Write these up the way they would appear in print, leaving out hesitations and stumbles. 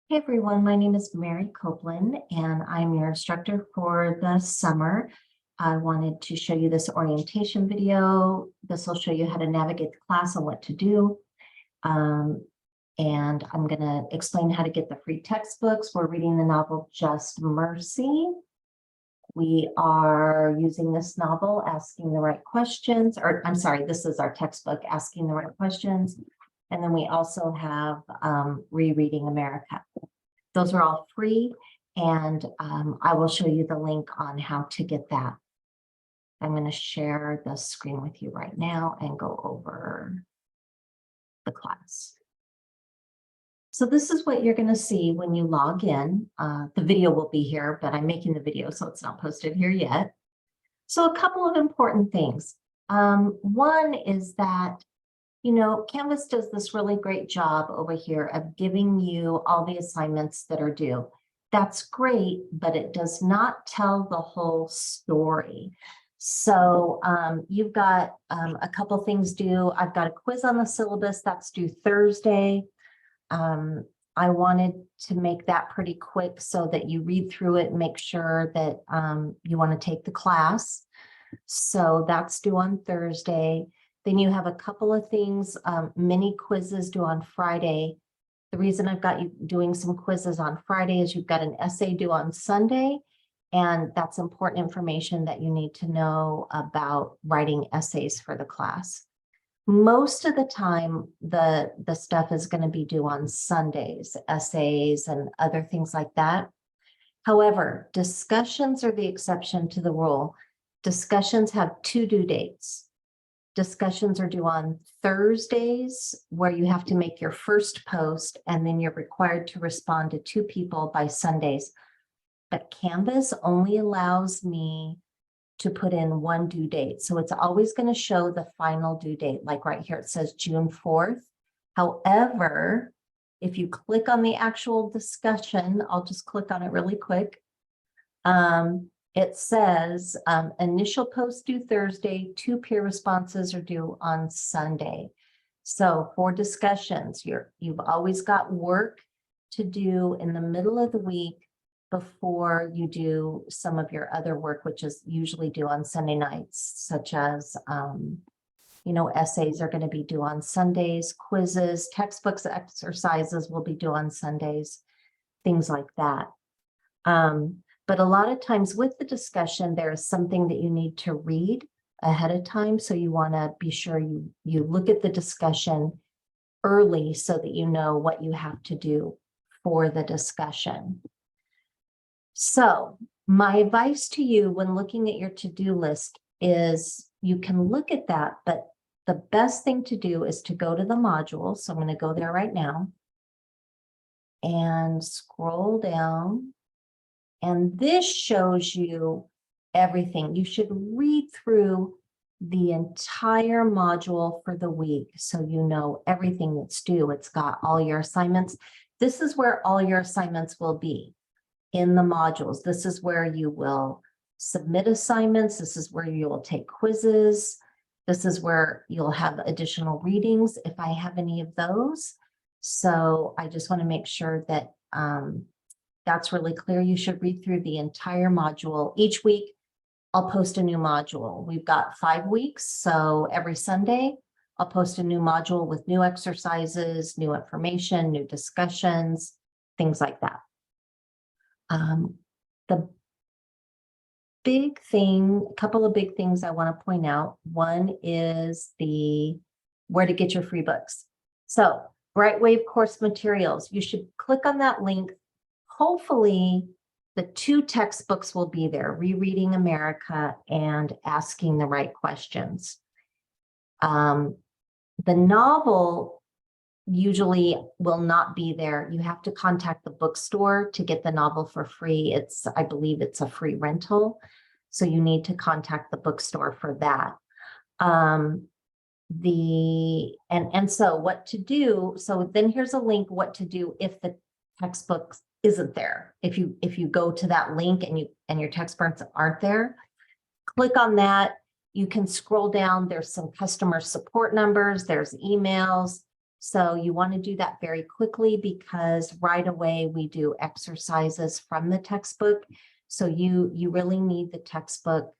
Hey everyone, my name is Mary Copeland and I'm your instructor for the summer. I wanted to show you this orientation video. This will show you how to navigate the class and what to do. And I'm going to explain how to get the free textbooks. We're reading the novel Just Mercy. We are using this novel, Asking the Right Questions, or I'm sorry, this is our textbook, Asking the Right Questions. And then we also have Rereading America. Those are all free, and I will show you the link on how to get that. I'm going to share the screen with you right now and go over the class. So this is what you're going to see when you log in. The video will be here, but I'm making the video, so it's not posted here yet. So a couple of important things. One is that Canvas does this really great job over here of giving you all the assignments that are due. That's great, but it does not tell the whole story. So you've got a couple things due. I've got a quiz on the syllabus that's due Thursday. I wanted to make that pretty quick so that you read through it and make sure that you want to take the class. So that's due on Thursday. Then you have a couple of things, mini quizzes due on Friday. The reason I've got you doing some quizzes on Friday is you've got an essay due on Sunday, and that's important information that you need to know about writing essays for the class. Most of the time, the stuff is going to be due on Sundays, essays and other things like that. However, discussions are the exception to the rule. Discussions have two due dates. Discussions are due on Thursdays, where you have to make your first post, and then you're required to respond to 2 people by Sundays. But Canvas only allows me to put in 1 due date. So it's always going to show the final due date. Like right here, it says June 4th. However, if you click on the actual discussion, I'll just click on it really quick. It says initial post due Thursday, 2 peer responses are due on Sunday. So for discussions, you've always got work to do in the middle of the week before you do some of your other work, which is usually due on Sunday nights, such as, essays are going to be due on Sundays, quizzes, textbooks, exercises will be due on Sundays, things like that. But a lot of times with the discussion, there is something that you need to read ahead of time. So you want to be sure you look at the discussion early so that you know what you have to do for the discussion. So my advice to you when looking at your to-do list is you can look at that, but the best thing to do is to go to the module. So I'm going to go there right now and scroll down. And this shows you everything. You should read through the entire module for the week so you know everything that's due. It's got all your assignments. This is where all your assignments will be in the modules. This is where you will submit assignments. This is where you will take quizzes. This is where you'll have additional readings if I have any of those. So I just want to make sure that that's really clear. You should read through the entire module. Each week, I'll post a new module. We've got 5 weeks, so every Sunday, I'll post a new module with new exercises, new information, new discussions, things like that. The big thing, a couple of big things I want to point out. One is where to get your free books. So Brightwave course materials, you should click on that link. Hopefully the 2 textbooks will be there, Rereading America and Asking the Right Questions. The novel usually will not be there. You have to contact the bookstore to get the novel for free. I believe it's a free rental. So you need to contact the bookstore for that. So what to do, so then here's a link, what to do if the textbook isn't there. If you go to that link and your textbooks aren't there, click on that. You can scroll down. There's some customer support numbers. There's emails. So you want to do that very quickly because right away we do exercises from the textbook. So you really need the textbook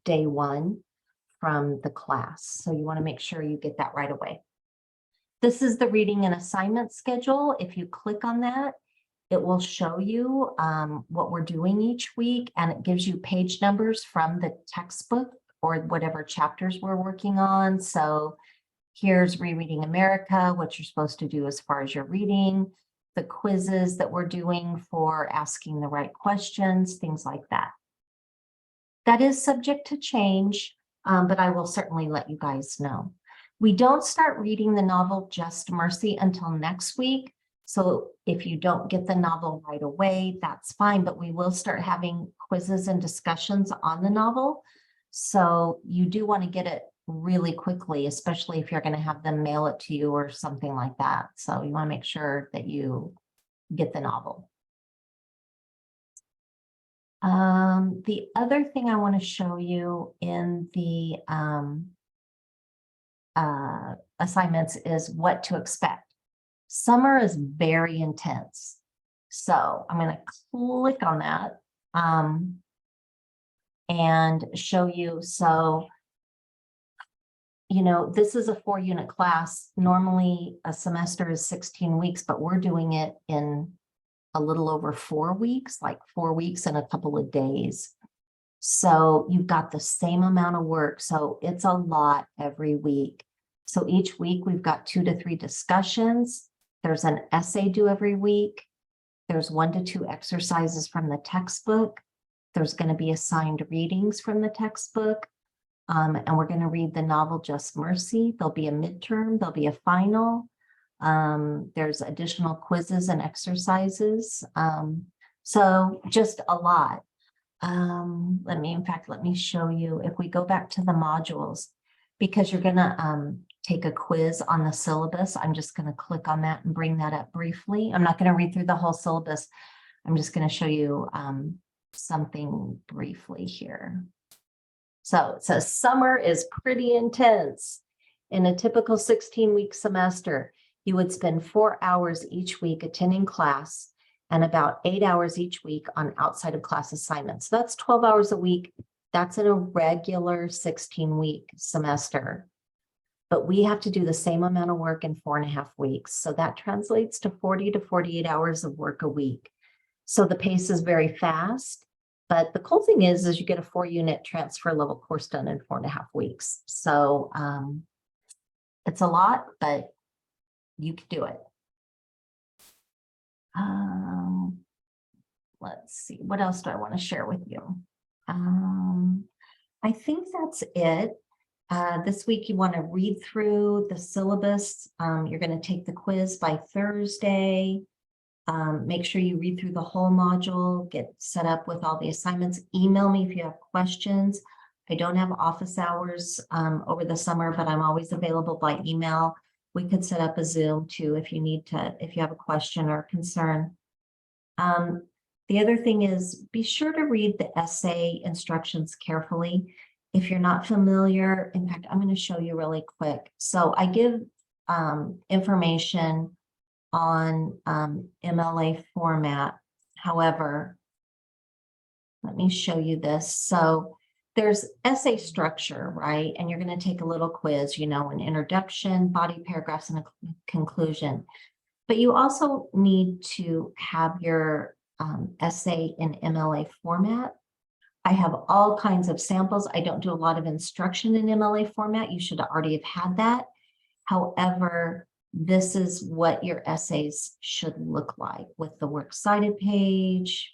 day one from the class. So you want to make sure you get that right away. This is the reading and assignment schedule. If you click on that, it will show you what we're doing each week, and it gives you page numbers from the textbook or whatever chapters we're working on. So here's Rereading America, what you're supposed to do as far as your reading, the quizzes that we're doing for asking the right questions, things like that. That is subject to change, but I will certainly let you guys know. We don't start reading the novel Just Mercy until next week. So if you don't get the novel right away, that's fine, but we will start having quizzes and discussions on the novel. So you do want to get it really quickly, especially if you're going to have them mail it to you or something like that. So you want to make sure that you get the novel. The other thing I want to show you in the assignments is what to expect. Summer is very intense. So I'm going to click on that and show you. So, you know, this is a 4-unit class. Normally a semester is 16 weeks, but we're doing it in a little over 4 weeks, like 4 weeks and a couple of days. So you've got the same amount of work. So it's a lot every week. So each week we've got 2 to 3 discussions. There's an essay due every week. There's 1 to 2 exercises from the textbook. There's going to be assigned readings from the textbook. And we're going to read the novel Just Mercy. There'll be a midterm. There'll be a final. There's additional quizzes and exercises. So just a lot. Let me show you. If we go back to the modules, because you're going to take a quiz on the syllabus, I'm just going to click on that and bring that up briefly. I'm not going to read through the whole syllabus. I'm just going to show you something briefly here. So it says summer is pretty intense. In a typical 16-week semester, you would spend 4 hours each week attending class and about 8 hours each week on outside of class assignments. So that's 12 hours a week. That's in a regular 16-week semester. But we have to do the same amount of work in 4.5 weeks. So that translates to 40 to 48 hours of work a week. So the pace is very fast. But the cool thing is you get a 4-unit transfer level course done in 4.5 weeks. So it's a lot, but you can do it. Let's see, what else do I want to share with you? I think that's it. This week you want to read through the syllabus. You're going to take the quiz by Thursday. Make sure you read through the whole module, get set up with all the assignments. Email me if you have questions. I don't have office hours over the summer, but I'm always available by email. We could set up a Zoom too if you need to, if you have a question or concern. The other thing is be sure to read the essay instructions carefully. If you're not familiar, in fact, I'm going to show you really quick. So I give information on MLA format. However, let me show you this. So there's essay structure, right? And you're going to take a little quiz, you know, an introduction, body paragraphs, and a conclusion. But you also need to have your essay in MLA format. I have all kinds of samples. I don't do a lot of instruction in MLA format. You should already have had that. However, this is what your essays should look like with the works cited page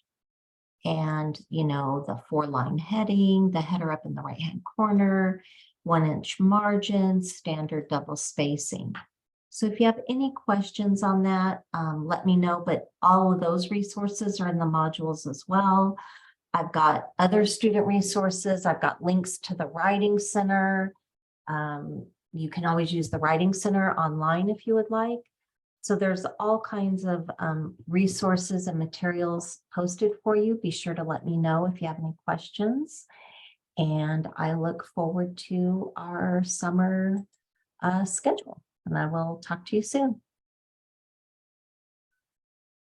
and, you know, the 4-line heading, the header up in the right-hand corner, 1-inch margins, standard double spacing. So if you have any questions on that, let me know, but all of those resources are in the modules as well. I've got other student resources. I've got links to the Writing Center. You can always use the Writing Center online if you would like. So there's all kinds of resources and materials posted for you. Be sure to let me know if you have any questions. And I look forward to our summer schedule. And I will talk to you soon.